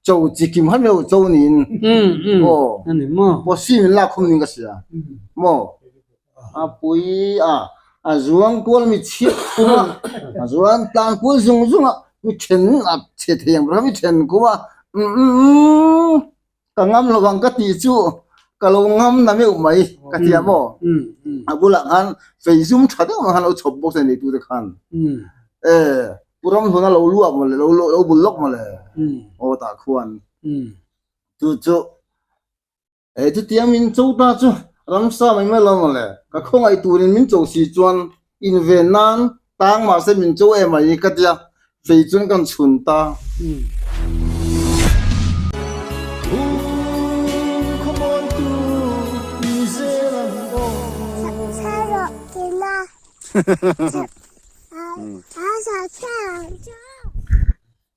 châu chỉ kim hắn đâu châu nín ô anh em mò bố xí mình là không nín cái gì à mò bùi ruộng của mình chết ruộng tan của dùng dùng mình chén chết thiệt rồi mình chén của cái ngâm là bằng cái tí chú cái lồng ngâm là mấy mấy cái gì mò bố là hắn phải dùng chặt mà hắn ở chụp bốc sen đi tu được hắn bố làm thôi là lâu lúa mà lâu bún lốc mà ô ta khuan chú chú tiêm mình chú ta chú làm sao mình làm mà cái không ai tu nên mình chú si chuan in về nan tang mà sẽ mình chú em mà cái gì phải chuan cần chuẩn ta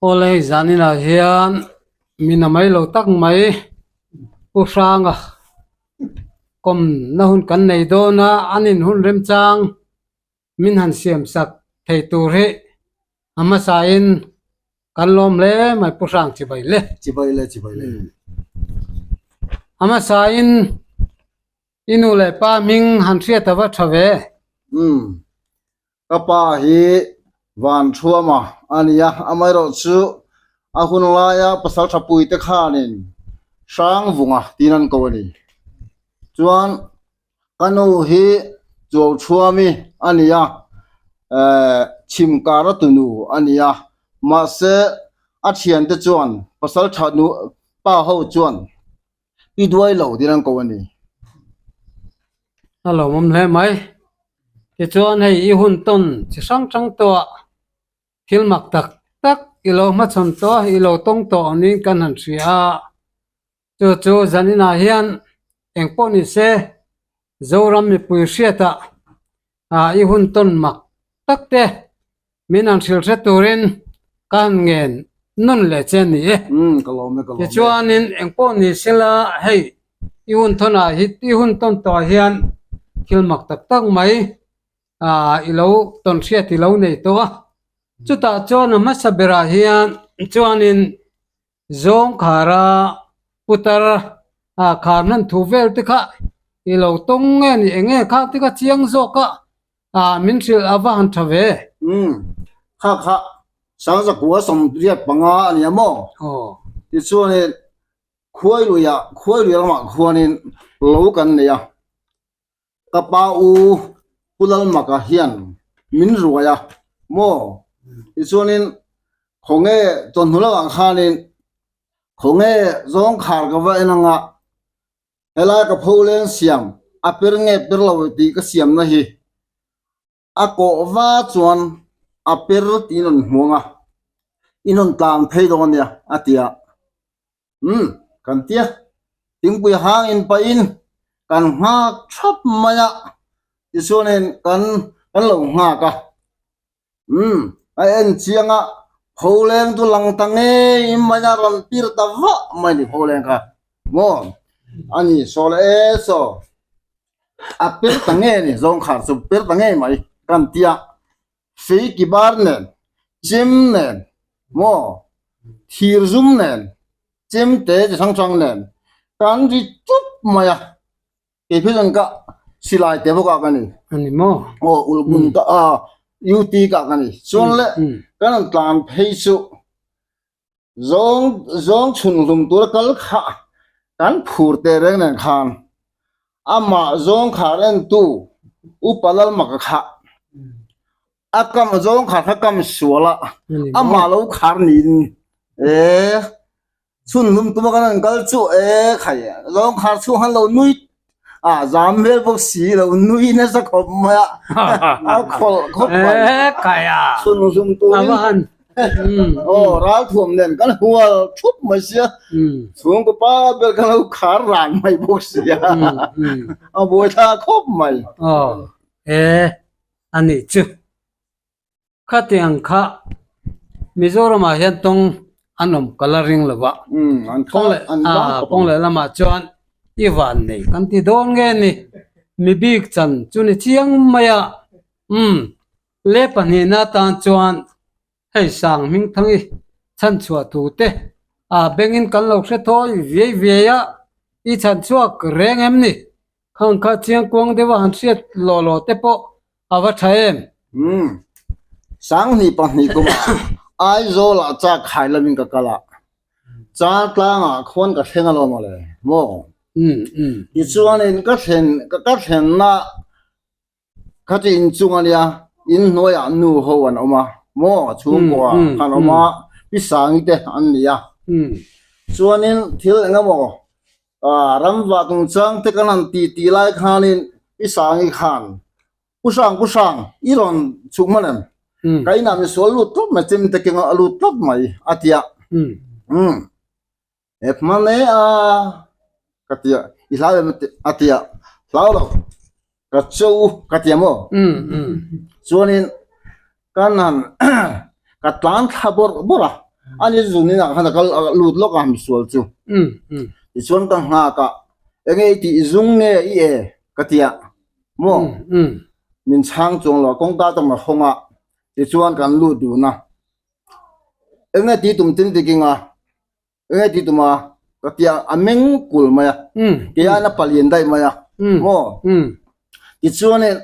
ole zani na hian mina mai lo tak mai pu sang kom na hun kan nei do na anin hun rem chang min han siam sak thei tur he ama sa in kan lom le mai pu sang chi bai le ama sa in inu le pa ming han ria ta wa thave kapa hi van thua ma ania amai ro chu a hun la ya pasal thapui te khanin sang vunga tinan ko ni chuan kanu hi zo thuami ania chimkara tunu ania ma se a thian te chuan pasal thanu pa ho chuan i duai lo tinan ko ni alo mom le mai ke chuan hei I hun ton chi sang chang to thil mak tak tak ilo ma chon to ilo tong to ni kan han ria chu zanina hian engpo ni se zoram mi pui hriata I hun ton mak tak te min an thil se turin kan ngen nun le chen ni kalome ke chuan in engpo ni sela hei I hun thona hi I hun ton to hian thil mak tak tak mai ilo ton hriat ilo nei to chuta chuan ma sabera hian chuanin zong khara putar khar nan thu vel te kha ilo tong nge ni enge kha te ka chiang zo ka min thil awa han thave kha sang za kwa som riat panga ani amo ti chuanin khuai lu ya ma khuanin lo kan ne ya kapa u pulal maka hian min ruaya mo ichuanin khonge ton hula ang khanin khonge zong khar ka va enanga ela ka pholen siam aper nge perlo ti ka siam na hi ako va chuan aper tinon huanga inon tang phei don ya atia kan tia tingpui hang in pa in kan ha thap maya ichuanin kan lo nga ka ai en chianga pholeng tu lang tange imaya ram pir ta va mai ni pholeng ka mo ani sol so a pir tange ni zong khar su pir tange mai kan tia fi ki bar nen chim nen mo thir zum nen chim te chang chang nen kan ri chup maya e philang ka silai te bo ka ni ani mo ulbun ka UT ka kani chon le kan tlan phei su zong chun lum tur kal kha kan phur te reng nen khan ama zong kharen tu upalal mak kha akam zong kha kam suala ama lo khar nin chun lum tu kan kal chu khai zong khar chu han lo nui giảm về bốc xí là nuôi nó sẽ có mà khổ kaya xuân xuân tôi ra thuồng nên cái hùa chút mà xí xuống cái ba bên cái lâu khá ràng mày bốc xí bồi tha khóc mày anh ấy chứ khát tiếng khá Mizoram hiện tông anh ông coloring là vậy phong lệ là mà chọn Ivan này kan ti don nge ni mi big chan chu ni chiang maya le pani na tan chuan hei sang ming thangi chan chua tu te bengin kan lo se thoi ve ya I chan chuak reng em ni khang kha chiang kwang dewa han siat lo te po awa thaem sáng ni pa ni kuma ai zo la cha khai la min ka kala cha tla nga khon ka thenga lo ma le mo I chuan in ka then na ka chi in chung ania in noya nu ho an oma mo chung ko kan oma pi sang te an nia chuan in thil nga mo ram wa tung chang te kanan ti lai khanin pi sang I khan pusang iron chukmanem cái nào mình số lụt tốt mà chim tây kinh lụt tốt mày atia ép mà nè cái tia ilaw atia lao đâu cái châu cái tia mo cho nên cái nan cái tlang khabor bora anh ấy dùng nên là cái lụt lốc am số chu thì cho nên ha cả cái thì dùng nè cái tia mo mình sang chung là công ta trong mà không à thì chuan kan lu du na enga ti tum tin ti kinga enga ti tuma katia ameng kul maya ke ana palien dai maya mo ti chuan en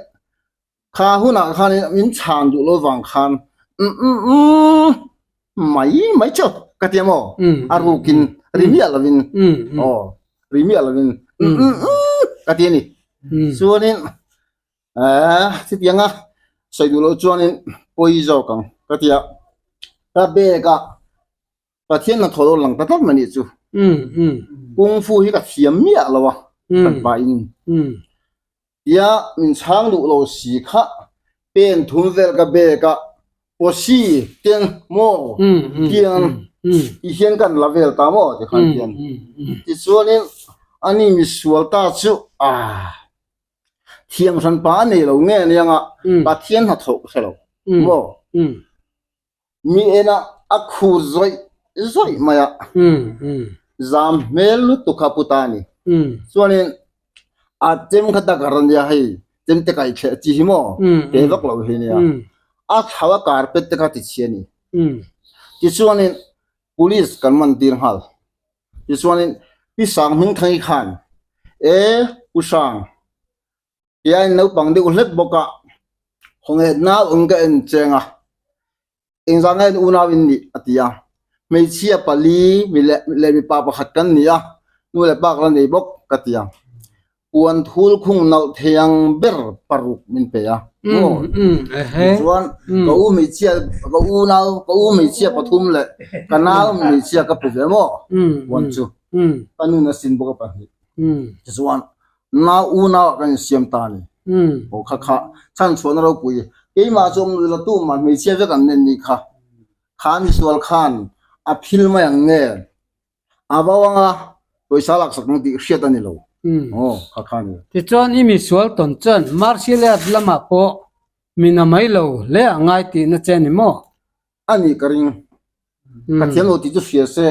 kha huna khan min chan du lo wang khan mai cho katia mo aru kin rimia lavin rimia lavin katia ni chuan en ti tianga sai du lo chuan en poi zo kang katia ta be ka pathian na tholo lang tatat mani chu kung fu hi ka thiam mia lawa kan ba in ya min chang du lo si kha pen thum vel ka be ka po si ten mo kian I hian kan lavel ta mo ti khan kian ti chuanin ani mi sual ta chu thiam san pa nei lo nge nianga pathian ha thok selo mo mi ena akhu zoi maya zam mel tu kaputani chuanin a chem khata garan ya hai chem te kai che chi mo te vak lo hi nia a thawa carpet te ka ti chiani ti chuanin police kan man tir hal ti chuanin pi sang hing thai khan usang ya no pang de ulet boka honge na unga en chenga ingzang en unawin ni atia mei chia pali mi mi pa khat kan nia nu le pak lan nei bok katia puan thul khung nal theyang ber paruk min pe ya chuan ko u mei chia ko u nal ko u mei chia pathum le kanal mei chia ka pu ve mo wan chu anu na sin boka pa ni chuan na u na kan siam ta ni o kha chan chuan ro pui ke ma chom la tu ma mei chia ve kan nen ni khan sual khan a phil ma yang nge awanga toisa lak sak ti hriat ani lo kha ni ti chon imi sual ton chan martial art lama po mina mai lo le angai ti na chen ni mo ani karing ka thian lo ti chu sia se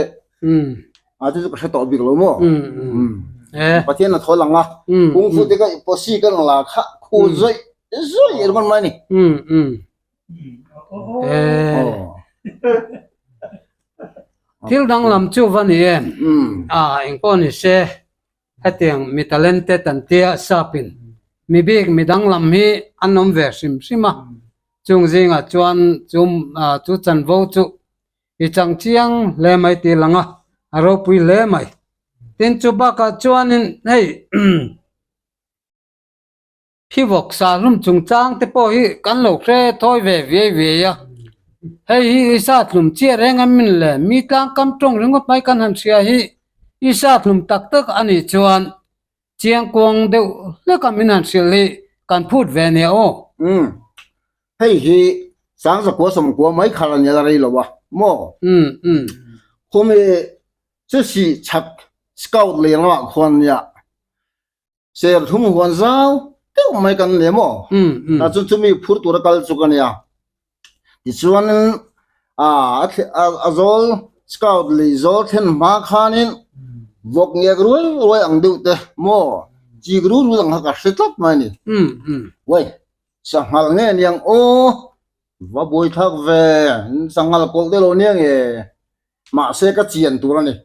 a chu ka to bi lo mo pathian na tholanga kung fu te ka posi kan la kha khu zoi erman mani thil dang lam chu vani em engko ni se hatiang mi talente tan tia sapin mi big mi dang lam hi anom ver sima chung zinga chuan chum chu chan vo chu I chang chiang le mai ti langa aro pui le mai tin chu ba ka chuan in hei phivok sa lum chung chang te po hi kan lo kre thoi ve ya hei hi sa tlum che reng amin le mi tlang kam tong ringot mai kan han sia hi I sa tlum tak tak ani chuan chiang kwang deu le kam in han sil hi kan phut ve ne o hei hi sang sa ko som ko mai khalan ya rai lo wa mo khome chu si chak scout le la khon ya ser thum hon zau te mai kan le mo na chu mi phur tur kal chu kan ya ti chuan azol scout le zol then ma khanin vok nge roi ang du te mo chi gru ru lang ka setat mai ni wai sangal nge niang va boi thak ve sangal kol de lo niang mà sẽ cái chuyện tu này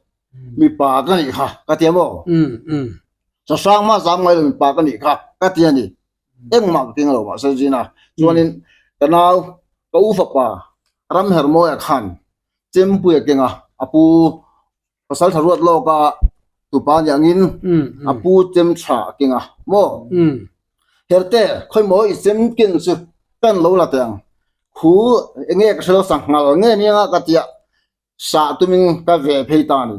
mi pa cái này ha cái tiền mo cho sang mà sang mai mi pa cái này ha cái tiền này em mặc tiếng rồi mà sẽ gì nào cho nên cái nào có u phật pa ram her mo ya khan chem pu ya kenga apu pasal tharuat lo ka tu pa yang in apu chem tha kenga mo herte khoi mo i chem kin su kan lo la tang khu nge ka selo sang ngal nge ni nga ka tia sa tu min ka ve phei ta ni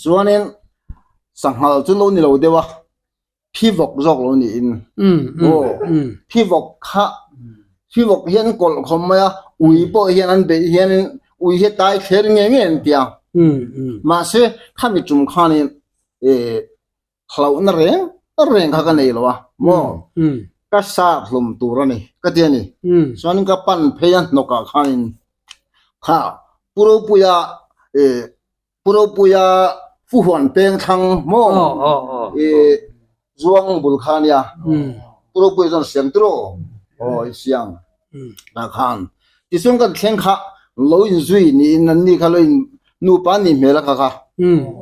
chuanin sang ngal chu lo ni lo dewa phi vok jok lo ni in phi vok kha phi vok hian kol khom ma ui po hian an be hian ui he tai kher nge nge an tia ma se khami chum khanin hlau na reng kha ka nei lo wa mo ka sa hlum tur ani ka tia ni chuanin ka pan pheyan noka khanin kha puro puya fu huan peng thang mo zuang bul khan ya puro puya jon siam tro siang na khan ti sung kan thleng kha lo in zui ni nan ni kha lo in nu pa ni mela kha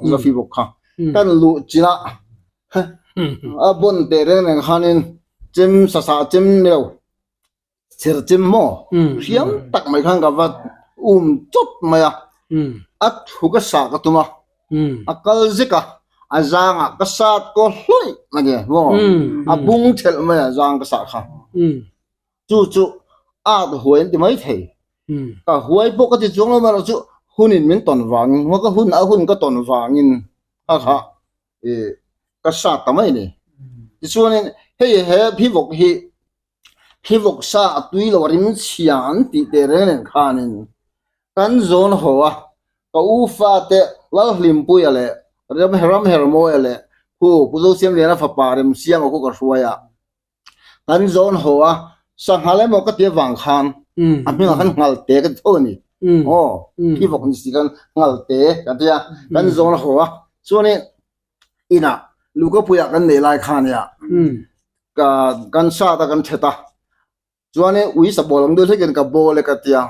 za fi bok kha kan lu china a bon te re ne khanin chem sa chem neu cher chem mo siam tak mai khan ka va chot maya at huga sa ka tuma akal zika azanga ka sat ko hloi mage mo abung thel maya zang ka sa kha chu a de hoen ti mai thei ka huai po ka ti chung lo ma chu hunin min ton wang ho ka hun ka ton wangin a kha ka sa ta mai ni ti chuanin he phi vok sa tui lo rim chian ti te re nen khanin kan zone hoa ka u fa te la hlim pu ya le ram her mo ya le hu pu zo siam le na fa pa rem siam ko ka ruaya kan zone hoa sang hale mo ka te wang khan a mi khan ngal te ka thoni ki vok ni si kan ngal te ka tia kan zone hoa so ne ina lu ko pu ya kan nei lai khan ya ka kan sa ta kan theta chuane ui sa bolong do theken ka bole ka tia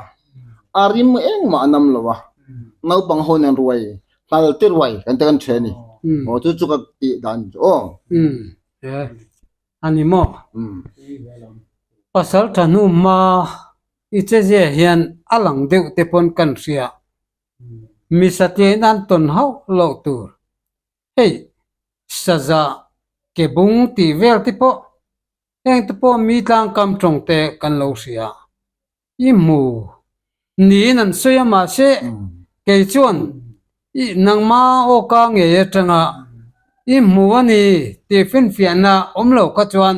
arim eng ma nam lawa nau pang hon an ruai tal tir wai kan tan theni chu ka ti dan ani mo pasal thanu ma iche je hian alang deu te pon kan ria mi sate nan ton hau lo tur hey saza ke bung ti vel ti po eng te po mi tlang kam trong te kan lo ria i mu ni nan soya ma se ke chuan i nang ma o ka nge ye tanga i mu ani ti fin fiana om lo ka chuan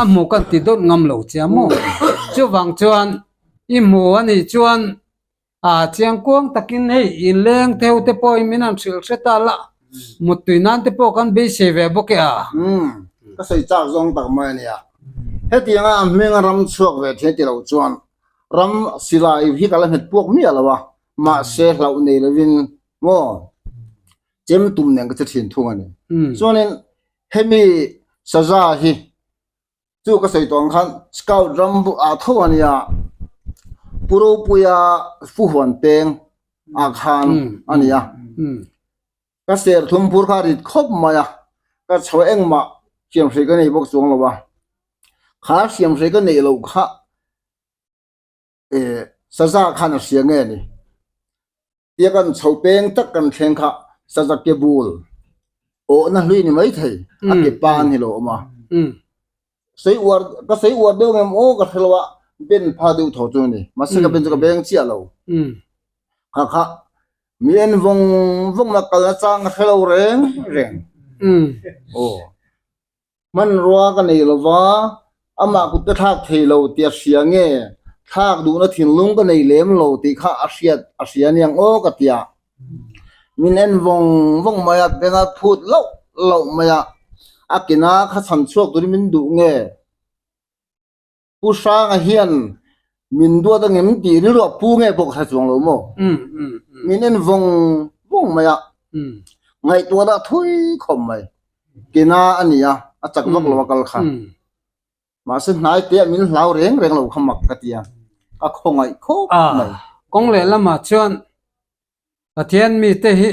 a mu kan ti dot ngam lo cha mo chu wang chuan i mu ani chuan a chiang kuang takin hei in leng theu te po i minan sil seta la mutuinan te po kan be se ve bo ke a ka sei chak zong tak mai ni ya he ti nga menga ram chuak ve the ti lo chuan ram silai hi kala het puak mi alawa ma se hlau nei levin mo chem tum neng ka thin thung ani chuanin hemi saza hi chu ka sei tong khan scout ram bu a tho ania puro puya fu huan peng a khan ania ka ser thum pur kha rit khop maya ka chho eng ma chiam sei ka nei bok chuang lawa kha siam sei ka nei lo kha saza khan sia nge ni tia kan chho peng tak kan thleng kha saza ke bul o na hlui ni mai thei a ke pan hi lo ma sei war deu ngam o ka thelwa ben pha deu tho chu ni ma se ka ben ka beng chia lo kha mien vong ma kal chang hello reng man ruwa ka nei lo wa ama ku ta thak thei lo tia sia nge thak du na thin lung ka nei lem lo ti kha asia niang o ka tia min en vong ma ya benga phut lo ma ya akina kha chan chuak du min du nge pu sa nga hian min do da ngem ti ri ro pu nge bok ha chuang lo mo min en vong ma ya ngai to da thui khom mai kina ania achak bok lo kal kha ma se nai te min hlau reng lo khamak ka tia a khongai kho mai kong le lama chuan thian mi te hi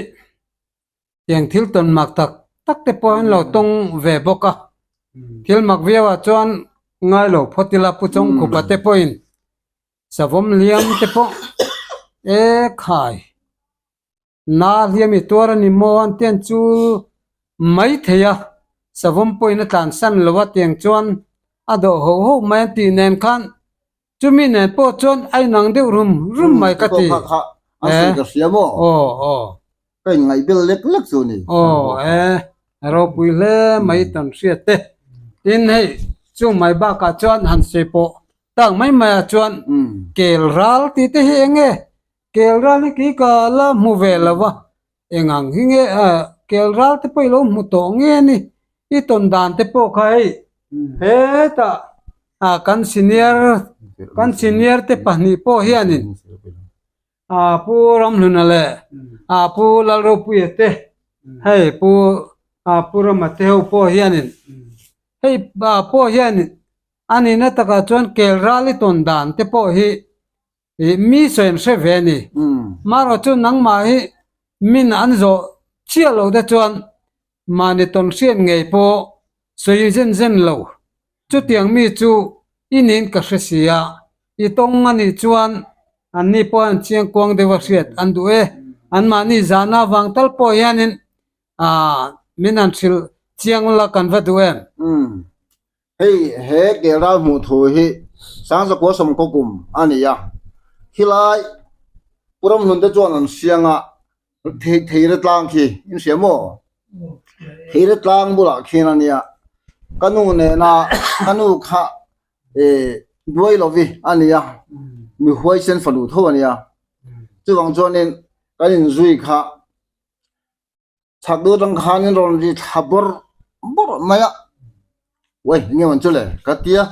tiang thil ton mak tak te pawh lo tong ve bawk a thil mak viawa chuan ngai lo photila pu chong khupa te pawh in savom liam te pawh e khai na liami tor ani mo an tian chu mai theya savom poina tlan san lowa tiang chuan ado ho ho mai ti nen khan chumi nen po chuan ai nang deuh rum mai ka ti anh cái gì mà cái ngày bên lek lek rồi nè ro pui le mai tan sia te tin hei chu mai ba ka chuan han se po tang mai ma chuan kel ral ti te hi nge kel ral ki ka la mu ve lawa engang hi nge kel ral te poi lo mu to nge ni I ton dan te po khai he ta kan senior te pahni po hianin pu ram luna le pu lal ro pu ete hei pu ram te ho po hianin hei po hianin ani na taka chuan kel rali ton dan te po hi mi soem se ve ni maro chu nang ma hi min an zo chia lo da chuan mani ton sian ngei po soi zen lo chu tiang mi chu inin ka hresia I tong ani chuan an ni po an chiang kwang dewa hriat an du an ma ni zana wang tal po hianin min an thil chiang la kan va du em he cái ra mu thu hi sang sa ko som ko kum ani ya hilai puram nun de chuan an sianga thei re tlang khi in siamo thei re tlang bula khin ania kanu ne na kanu kha duai lovi ania mi huai sen falu tho ania chu wang chuan in kanin zui kha chak du dang khanin ron ri thabor bor maya wei nghe mình cho lệ cái tia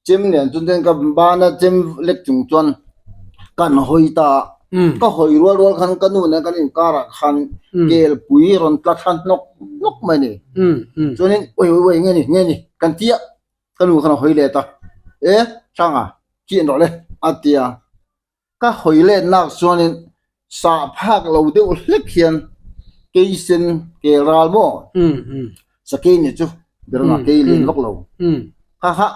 chim nè chúng ta cái ba na chim lek chung chuan kan hoi ta có hoi rual khan kan nu ne kan in kara khan gel pui ron tla khan nok mai ni cho nên oi nghe ni kan tia kan nu khan hoi le ta sang à chuyện rồi le à tia cái hoi le nak cho nên sa phak lo de lek hian ke sin ke ral mo sa ke ni chu berna ke lin lok lo ha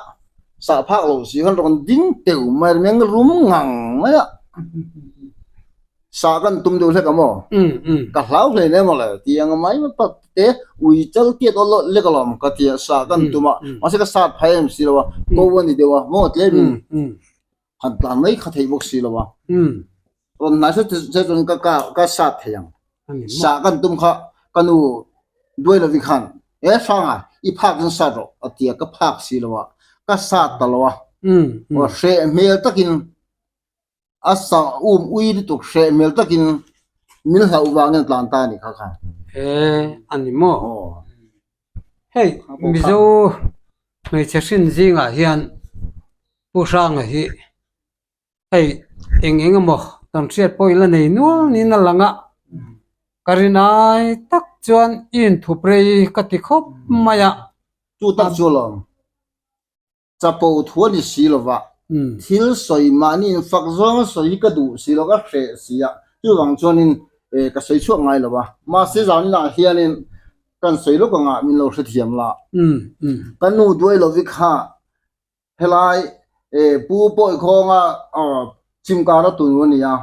sa phak lo si han ron ding teu mai meng rum ngang mai a sa kan tum do le ka mo ka hlau le ne mo le tiang mai ma pat te ui chal ti to lo le ka lom ka ti sa kan tuma ma se ka sa phaim si lo ko woni dewa mo tle min han plan mai kha thei bok si lo wa on na se jon ka sa theyang sa kan tum kha kanu doi lo vi khan sanga I phak jin sa ro atia ka phak si lawa ka sa talwa wa she mel takin asa ui tu she mel takin mil ha uwang en tlan ta ni kha ani mo hey mizo mai chashin zinga hian pu sang hi hey eng mo tam chiat poila nei nu ni na langa karinai tak chuan in thuprei ka ti khop maya chu tak chu lo chapo thuani si lova thil soi mani fak zong soi ka du si lo ka hre sia chu wang chuan in ka sei chuak ngai lova ma se zan na hianin kan sei lo ka nga min lo hre thiam la kan nu duai lo vi kha helai pu poi khonga chim ka ra tu ni ya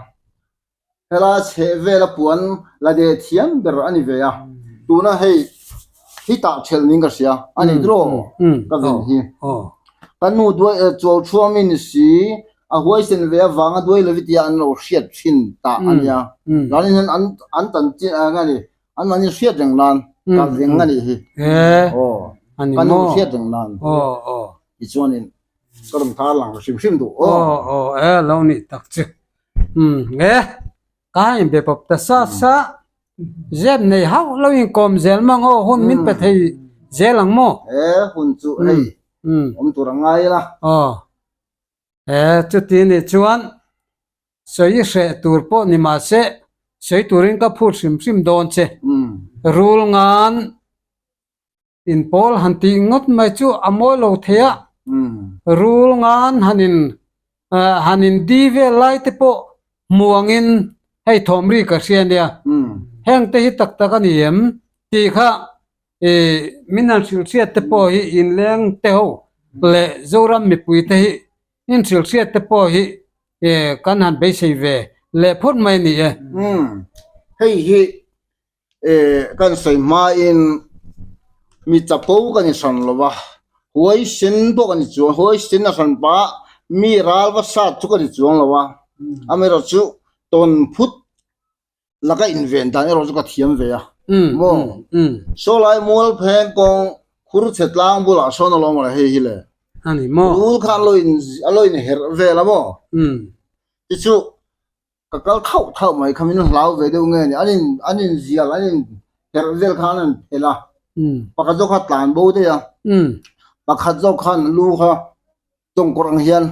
hela che ve la puan la de thiam ber ani ve ya tu na hei hi ta chel ning ka sia ani dro ka ven hi kan nu duai chol chuamin si a huai sen ve wanga duai lo vitia an lo hriat thin ta ania lanin an tan chi ngani an mani hriat reng lan ka veng ngani hi ani kan nu mo hriat reng lan I chuanin karam tha lang sim du lo ni tak chu nge kai be pop ta sa zeb nei hau lo in kom zel mang hun min pe thei zelang mo hun chu hei tu rangai la chu ti ni chuan soi hre tur po ni ma se soi turin ka phut sim don che rul ngan in pol han ti ngot mai chu amoi lo thea rul ngan hanin di ve lai te po muangin ให้ทอมรีกับเสียนเดียแห้งเตหิตักตะกันเยี่ยมตีค่ะมินันสิลเซียตปอหิอินแรงเตโฮเละโจรัมมีปุยเตหิอินสิลเซียตปอหิกันหันไปเสวเละพ้นไม่นี่ให้ฮิกันใส่มาอินมีจับปูกันนี่สันละวะหัวสินพวกกันนี่จวงหัวสินน่ะสันปะมีราลวัสดุกันนี่จวงละวะอเมริกาตอนพุทธแล้วก็อินเวนต์อันนี้เราจะก็เทียมเวียโม่โซลายมูลเพลงกองคุรุเสตลางบุลาโซนลงมาให้ฮิเลอันนี้โม่รูขันลอยนี่เฮร์เวละโม่ที่สุดก็เข้ามาคำนี้เราเวเดียวเงี้ยอันนี้เสียอันนี้เฮร์เวลขันนั่นเฮล่ะปากกาจกขัดตานบูได้ยังปากกาจกขันลูกค่ะตรงกลางเฮียน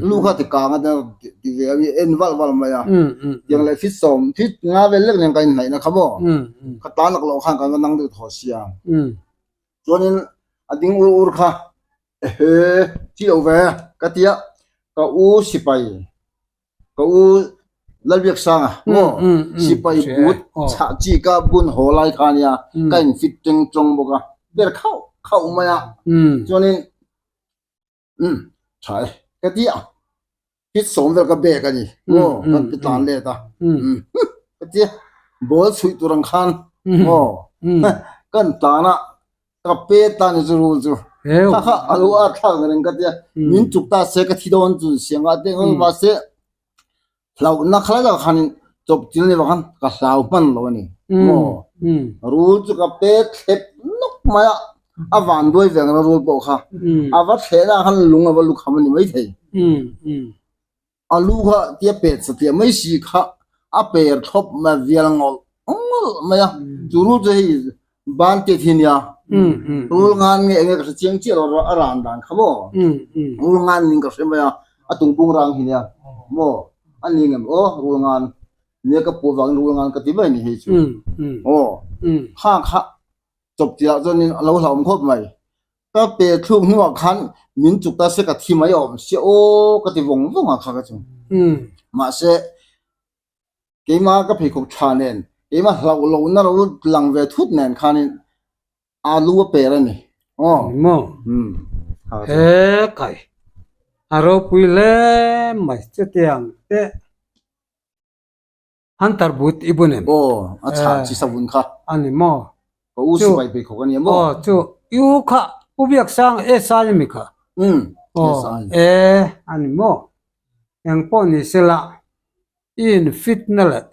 ลูกค่ะที่กลางนั่นที่เวียเอ็นวัลมาอย่างไรฟิตสมฟิตงาเวลเล็กยังไงไหนนะครับโม่ขัดตานนักเราขันกันนั่งดูทอเสียส่วนนี้อดิ้งอูร์ค่ะที่เอาไว้ก็ที่ก็อูสิไปก็อูลัลเบียกสังอ่ะโม่สิไปบูดชาจีกับบุญหัวไหลกันเนี่ยกันฟิตจังจงบอกว่าเดี๋ยวเข้ามาอ่ะส่วนนี้ใช่ก็ที่ฟิตสมเวลกับเบกันนี่โม่กันปิดตาเล่ตาก็ที่บอลสุยตุรังคันโม่กันตานะกับเปตานี่จะรู้จูข้าอาลูอาท่ากันก็ที่มินจุกตาเสกที่โดนจูเสียงอะไรเงี้ยว่าเสเรานักขลังขันจบจีนเลยว่ากันก็สาวปันแล้วนี่โม่รู้จูกับเปตเล็บนกมาอาวันด้วยเรื่องเรารู้บอกค่ะอาวัดเสนาขันลุงอาวัดลูกขมันนี่ไม่ใช่อาลูกค่ะที่เป็ดสติไม่สีค่ะอาเป็ดทบมาเวียงอลไม่อะจูรู้จะให้บ้านเที่ยนรู้งานเงี้ยก็เชียงเชี่ยวเราอารันดันครับรู้งานนี่ก็ใช่ไหมอะอาตุงปุงรังเฮียโมอันนี้เงี้ยโอ้รู้งานเนี่ยก็ปูวังรู้งานก็ที่ไม่นี่เหรอโอ้ข้างค่ะจบที่จนนี้เราทำครบไหมก็เป็นทุ่งหัวคัน民族的这个题目要写哦，个的文啊，看个种，嘛是，给嘛个皮裤穿呢，给嘛老那老浪费土呢，看呢，阿路白了呢，哦，该，阿罗不嘞，没这样的，汉特布一部呢，哦，阿查几十文卡，安尼么，个五十块皮裤个呢么，哦，就有卡。不必上啥米克，安尼么，yang pon ni sila in fit na le,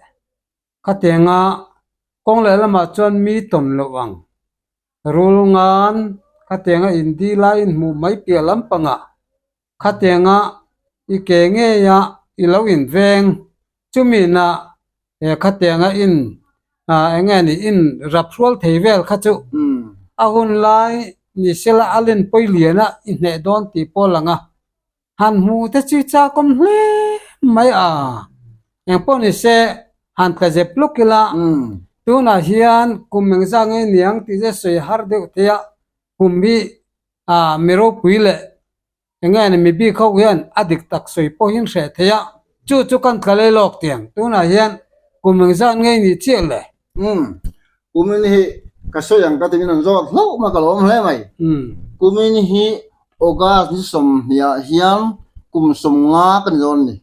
katenga kong le lama chuan mi tom lo ang, rulngan katenga indi lain mu mai pia lampanga, katenga ikenge ya ilaw in veng, chumina katenga in engani in rapsual theivel khachu, ahun lai ni sela alen poiliana inhe don ti polanga han hu te chi cha kom hle mai a yang pon ni se han ta je plukila tu na hian kumeng zang e niang ti je sei har de tia kumbi a mero puile enga ni mi bi khau hian adik tak soi po hin se thea chu kan khale lok tiang tu na hian kumeng zang nge ni chele kumeng hi kaso yang kata ni nonzo lo makalom le mai kumin hi oga ni som ya hiang kum som nga kan zon ni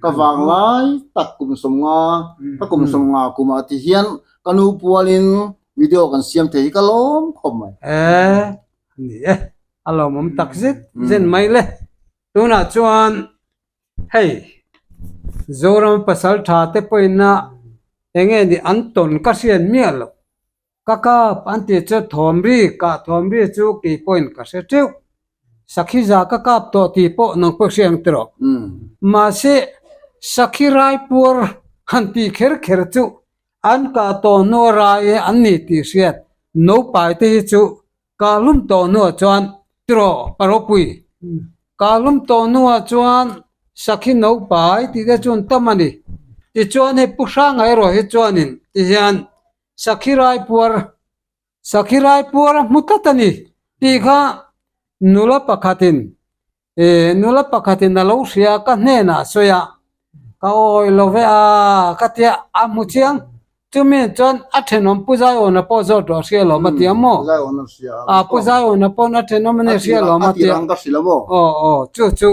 ka wang lai tak kum som nga ka kum som nga kuma ti hian kanu pualin video kan siam te ka lom khom mai ni alo mom takzit zen mai le tuna chuan hey zoram pasal tha te poina enge ni anton ka sian mialo kaka anti cho thomri chu ki point ka se chu sakhiza ka kap to ti po nang po siang tro ma se sakhirai pur hanti kher chu an ka to no rai an ni ti siat no pai te chu kalum to no chuan tro paropui kalum to no chuan sakhi no pai ti da chun tamani ti chuan he pusha ngai ro he chuanin ti hian Sakhirai pur mutatani tiga nula pakatin nalo sia ka hne na soya ka oi lo ve a ka tia a mu chiang chu min chon a thenom puzai on a po zo to sia lo ma tia mo zai on sia a puzai on a po na thenom ne sia lo ma tia ka silamo chu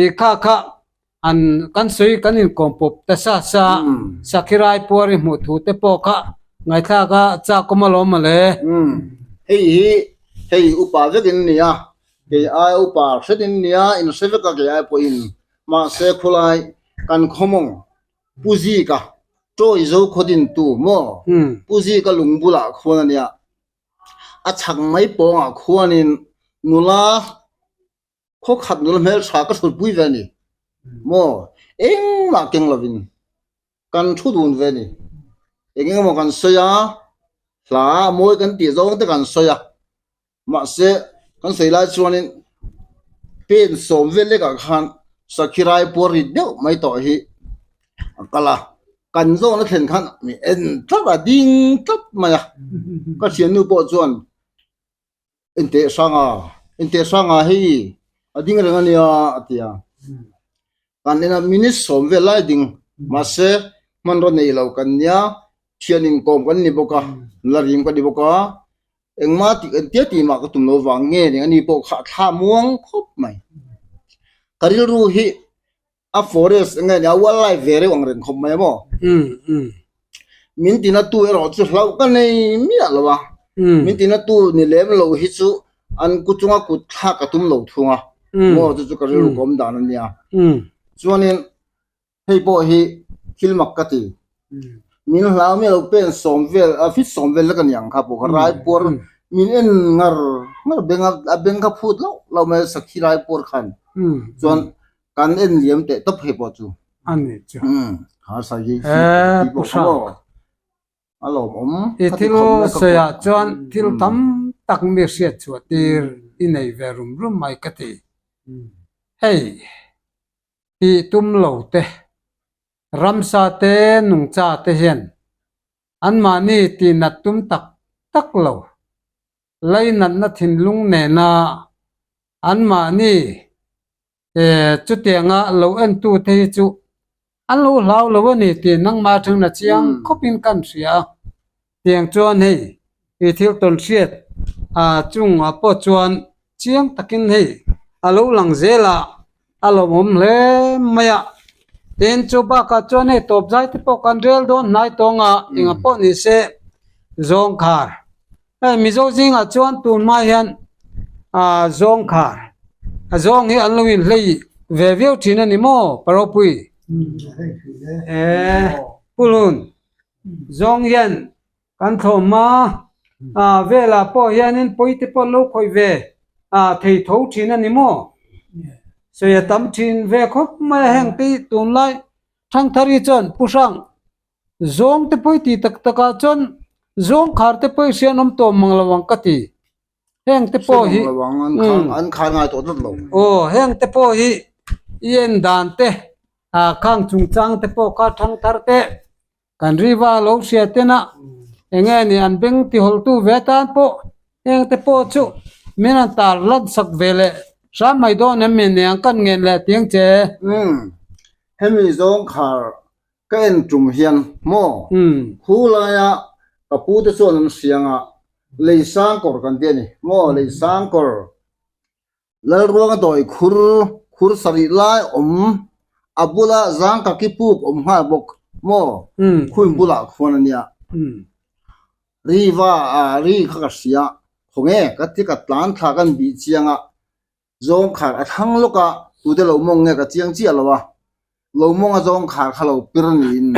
e kha an kan sui kan in kompop ta sa sakirai pori mu thu te po kha ngai tha ka cha komalo ma le hei upa vekin nia ke ai upa sedin nia in seveka ke ai po in ma se khulai kan khomong puji ka troi zo khodin tu mo puji ka lungbula khona nia a chang mai po nga khuanin nula kho khat nul mel sa ka sut pui ve ni mo eng ma keng lovin kan thu dun ve ni eng mo kan soya la moi kan ti zo te kan soya ma se kan sei lai chuanin pen som ve le ka khan sakirai pori de mai to hi kala kan zo na thlen khan mi en tla ding tap ma ya ka chian nu po chuan inte sanga hi ading ranga nia atia kan ena minute som ve lai ding ma se man ro nei lo kan nia thianin kom kan ni boka larim kan ni boka engma ti tia ti ma ka tum no wang nge ni ani po kha tha muang khop mai karil ru hi a forest nge ya wildlife vere wang ren khop mai mo min tina tu ero chu hlau ka nei mi la wa min tina tu ni lem lo hi chu an ku chunga ku tha ka tum lo thunga mo chu karil ru kom dan ania chuanin hei po hi hilmak ka ti min hlau mi lo pen somvel a fit somvel la kan yang kha po rai por min en ngar benga phut lo me sakhirai por khan chuan kan en liam te top he po chu ani chu ha sa yi pu sa alo e thilo se ya chuan thil tam tak me sia chu tir inei verum rum mai ka ti hey ti tum lo te ramsa te nung cha te hian an mani ti na tum tak lo lai nat na thin lung ne na an mani chu tianga lo en tu te chu an lo lau lo ni ti nang ma thang na chiang khopin kan sia tiang chuan hei i thil ton siat a chung a po chuan chiang takin hei alo lang zela alo mom le maya ten chu ba ka chuan hei top jai te po kan rel don nai tonga inga po ni se zong khar mi zo jing a chuan tun mai hian a zong khar a zong hi an lowin hlei ve veu thina ni mo paropui pulun zong hian kan thoma a vela po hian in poite po lo khoi ve a thei tho thina ni mo so ya tam thin ve khop ma heng ti tun lai thang thari chon pusang zong te poiti tak taka chon zong khar te poi sianom to manglawang kati heng te po hi an khar ngai to lo heng te po hi yen dan te a khang chung chang te po ka thang thar te kan riwa lo sia te na enge ni an beng ti hol tu ve tan po heng te po chu minan tar lat sak vele sa mai do na men ne kan ngen le tiang che hemi zong khar ka en tum hian mo khula ya kapu te chuan an sianga leisang kor kan te ni mo leisang kor lal ruang doi khur sari lai abula zang ka ki puk ha bok mo khuim bula khona nia riwa ri kha sia khonge ka ti ka tlan tha kan bi chianga zong khar a thang loka tu de lo mong nge ka chiang chi alawa lo mong a zong khar khalo pirnin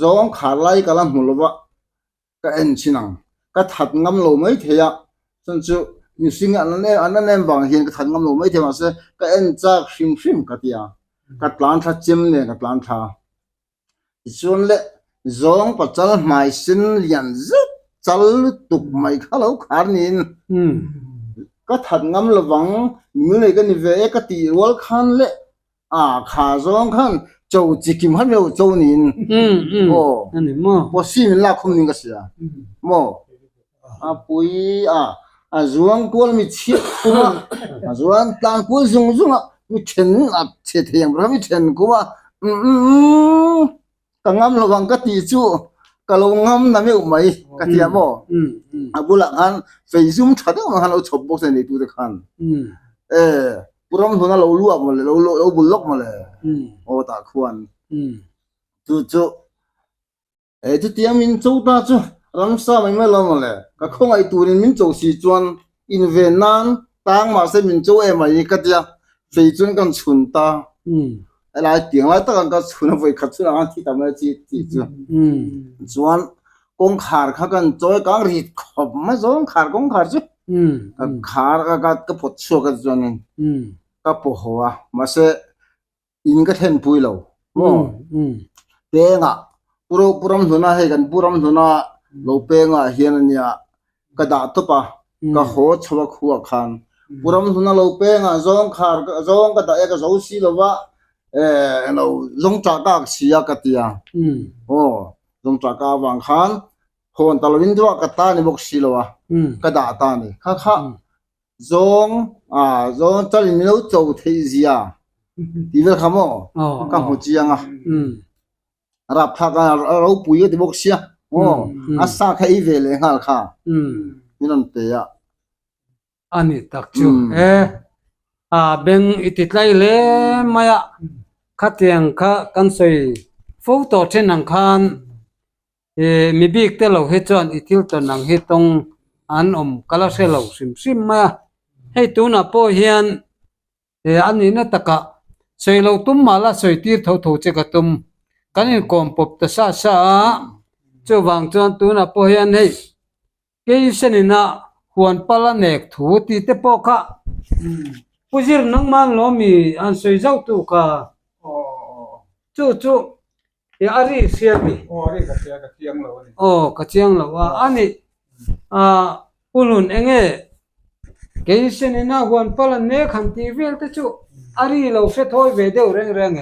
zong khar lai kala mulwa ka en chinang ka that ngam lo mai theya chan chu ni singa an bang hian ka that ngam lo mai thema se ka en chak shim ka tia ka tlan tha chim ne ka tlan tha chun le zong pa chal mai sin lian zut chal tuk mai khalo khar nin ka that ngam lo wang mi le ka ni ve ka ti wal khan le a kha zong khan châu chỉ kim hắn đâu châu nín ani mo bo si min la khum ning ka sia mo a pui a zuang kual mi chi kuma a zuang tang kual zung mi chen a che thiang ra mi chen kuma ka ngam lawang ka ti chu ka lo ngam na me mai ka tia mo abula khan feizum thada ma khan o chop box ni tu de khan puram thona lo lu am le lo bulok ma le o ta khuan tu chu chu tia min chu ta chu ram sa mai ma lo ma le ka khong ai turin min chu si chuan in ve nan tang ma se min chu e mai ka tia feizun kan chun ta lại tiếng lại tất cả các chuyện về khát chút là thì tao mới chỉ chuan công khار khá cần chơi càng rít khom mà giống khار công khار chứ khار cái phốt xua cái chuan cái phô hoa mà sẽ in cái thân bùi lâu mo bé ngà puram thuna hay gần puram thuna lâu bé ngà hiền anh ya cái đá top à cái hồ chua khua khan puram thuna lâu bé ngà giống khار giống cái đá cái dấu xí lâu vạ nó giống trà cá xí à cái tia giống trà cá vàng khan hồn tao lên đó cái ta này bốc xí lâu à cái đá ta này khá giống giống cho nên nó trâu thấy gì à thì vậy không mo cái hồ chiang à rạp thác à rau bùi cái bốc xí à sa cái về lên hả khá nên thế à anh tak chu beng ititlai le maya khatiang kha kan soi photo chen ang khan mi bik te lo he chon itil ton nang he tong an kala se lo sim ma hei tu na po hian ani na taka soi lo tum mala soi tir tho che ka tum kanin kom pop ta sa chu wang chon tu na po hian hei ke senina huan pala nek thu ti te po kha puzir nang man lo mi an soi zau tu ka chu ari siami ari ka chiang lo ni ka chiang lo wa ani pulun enge keisen ina huan pala ne khan ti vel te chu ari lo se thoi ve deu reng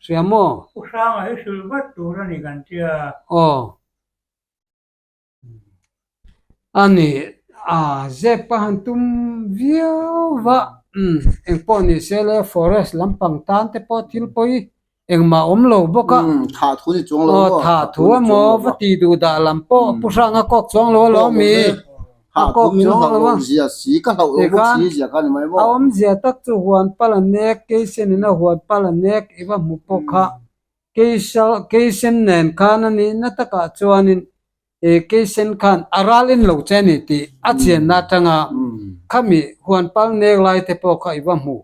siamo usang ai sulvat tu ra ni kan tia ani zepa hantum viova eng po ni sele forest lampang tan te po thil poi eng ma lo boka thả thu ni chuang lo tha thu mo vati du da lampo pusanga kok chuang lo mi kok min lo zia si ka lo bo si zia ka ni mai mo awam zia tak chu huan palanek ke sen na huan palanek iwa mu po kha ke sen nen kana ni na taka chuanin keisen khan aralin lo chani ti achian na tanga khami huan pal nek lai te po kha iwa mu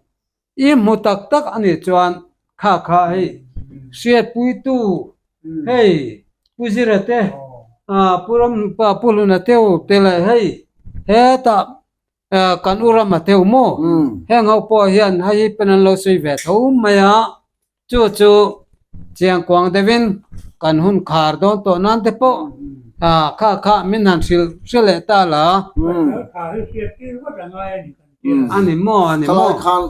I mu tak ani chuan kha hei siat pui tu hei puzirate puram pa puluna teu tela hei heta kan urama teu mo heng ho po hian hai penan lo sui ve tho maya chu chiang kwang devin kan hun khar don to nan te po kha min han sile ta la ani mo khan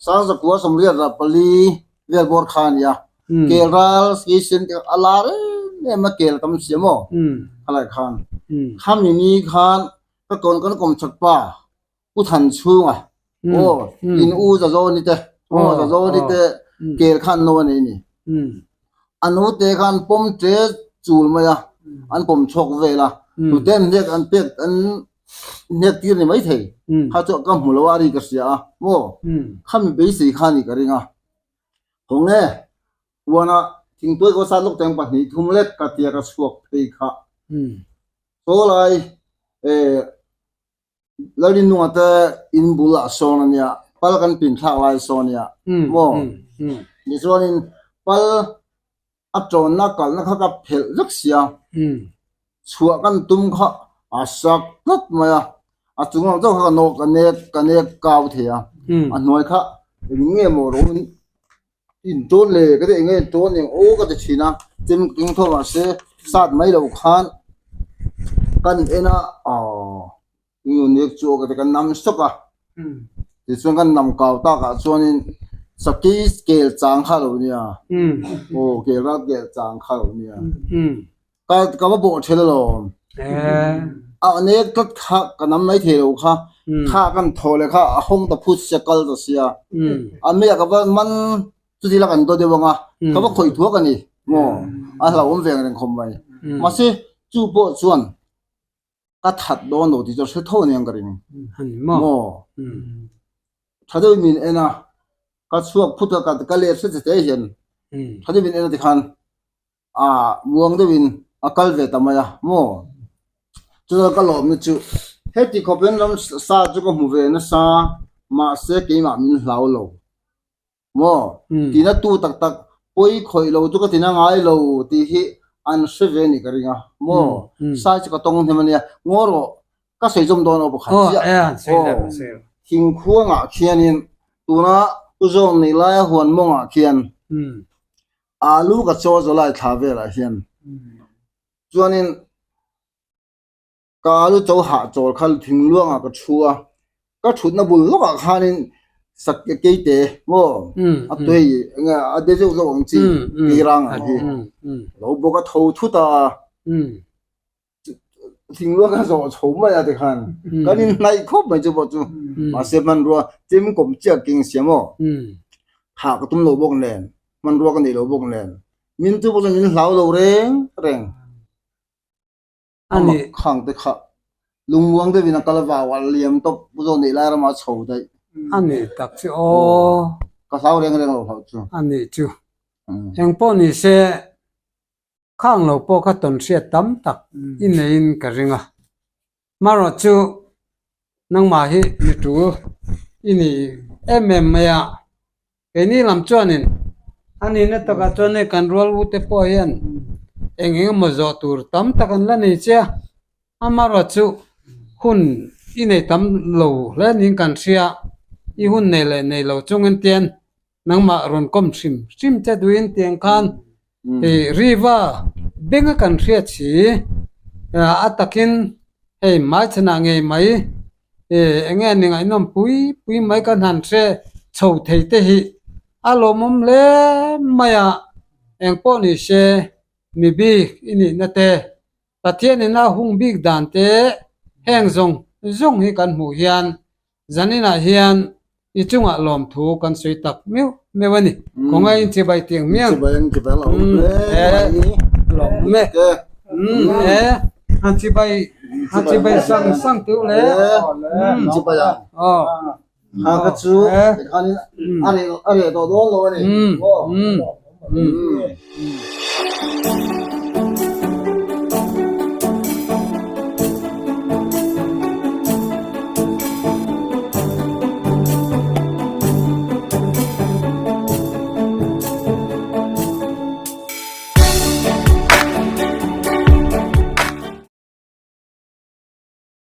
sang sa kwa som ria ra pali vel bor khan ya keral station alare ne ma kel kam siamo alai khan kham ni khan ka kon kom chakpa u than chunga in u za zo ni te za zo ni te kel khan no ni anu te khan pom tre chul ma ya an pom chok ve la tu tem nek an pek an nek tir ni mai thei ha cho kam mulawari ka sia mo kham be si khani ka ringa honge wana ting toi ko sa lok teng pa ni thumlet ka tia ka suak thei kha so lai lalin nu ata in bula sonania pal kan pin thak lai sonia mo ni sonin pal atron na kal na kha ka phel lak sia chua kan tum kha asak lat maya achunga zo kha no kanek kaw thea anoi kha nge mo ro in ton le ka de nge ton eng o ka de china chim king tho ma se sat mai lo khan kan ena yu nek chu ka de kan nam stoka ti chung kan nam kaw ta ka chuanin saki scale chang kha lo nia ke ra ke chang kha lo nia ka ba bo thela lo nek tot kha ka nam mai the lo kha ข้ากันโทรเลยข้าห้องตะพุทธเสกลตัวเสียอันไม่อยากกับว่ามันสุดที่ละกันตัวเดียวว่าเขาบอกคุยทั่วกันนี่โง่อันเราผมเวียงเรื่องคมไว้มาสิจู่โป๊ะชวนก็ถัดโดนโดดที่จะช่วยโทษเนี่ยกันนี่โง่ถ้าได้มีเอ็นะก็ช่วยพุทธกันก็เลี้ยสุดจะเห็นถ้าได้มีเอ็นะที่ขันวงได้วินกัลเวตามายโม่จุดก็หลบนี่จู่เฮ้ยที่เขาเป็นลำซาจุก็หูเวนะซามาเสกกี่มามินเหลาโลโม่ที่นั่นตู้ตักปุ้ยคอยโลจุก็ที่นั่งไงโลที่ฮีอันเซเวนี่กันยังโม่ซาจุก็ตรงที่มันเนี่ยงัวโรก็ใส่จมโดนเอาบุคคลทิ้งขั้วงะเขียนินตัวน่ะอุจงนี่ไล่หวนมงะเขียนลูกก็โจจะไล่ท้าเวลาเขียนจวนนี้การรู้เจ้าหาโจรขันทิ้งล่วงก็ชัวก็ชุดนับบุญลูกอ่ะขันสักเกยเตะโม่ตัวงี้เดี๋ยวจะลงจีกีรังอ่ะที่เราบอกว่าทูทุตาทิ้งล่วงก็โจชมมาอย่างเดียวกันก็นี่นายครบไม่จะบอกจูมาเสียมันรัวจิ้มกลมเจ้ากิ่งเสียโม่หากตุ้มโลบกเล่นมันรัวกันดีโลบกเล่นมินจูบอกมินเหลาโลเร่งอันนี้ขังแต่ข้าลุงวงได้วินาทีว่าวันเลี้ยงตบบุญนี่ไล่เรามาโชว์ได้อันนี้ตักสิโอก็เศร้าเรื่องเราเขาจูอันนี้จูยังป้อนนี่เสข้างเราป้อก็ต้นเสียตั้มตักอินเองกระริงอ่ะมารอจูนังมาฮิมิจูอินี่เมียเอ็นี่ลำจวนนี่อันนี้เนี่ยตะกัจวนเนี่ยกันรัววุฒิป้อยันเองมาจอดตัวตั้มตะกันละนี่เจ้าอามารอจูหุ่นอินี่ตั้มโลและนี่กันเสียอีหุ่นในโลจงเงินเตียนนังมารอนก้มซิมจะดูอินเตียงคันรีว่าเบ่งกันเสียชีอัตกินไม่ชนะไงไหมเงี้ยนี่ไงน้องปุยไม่กันหันเสียโชว์เทเตหิอารมณ์เล่ไม่อะเองป้อนี่เสียมีบีอินี่นั่นเตะแต่เทียนน่าหุ่งบีกดันเตะแห้งซงให้กันหูเฮียนจันนี่น่ะเฮียนอีจุงอารมณ์ถูกกันสวยตักมิวไม่วันนี้คงไงจะไปเตียงเมียงจะไปเราหลงเม่ฮันจะไปสั่งตัวเลยจะไปอ่ะหากระชูอันนี้ตัวโดนเลยนี่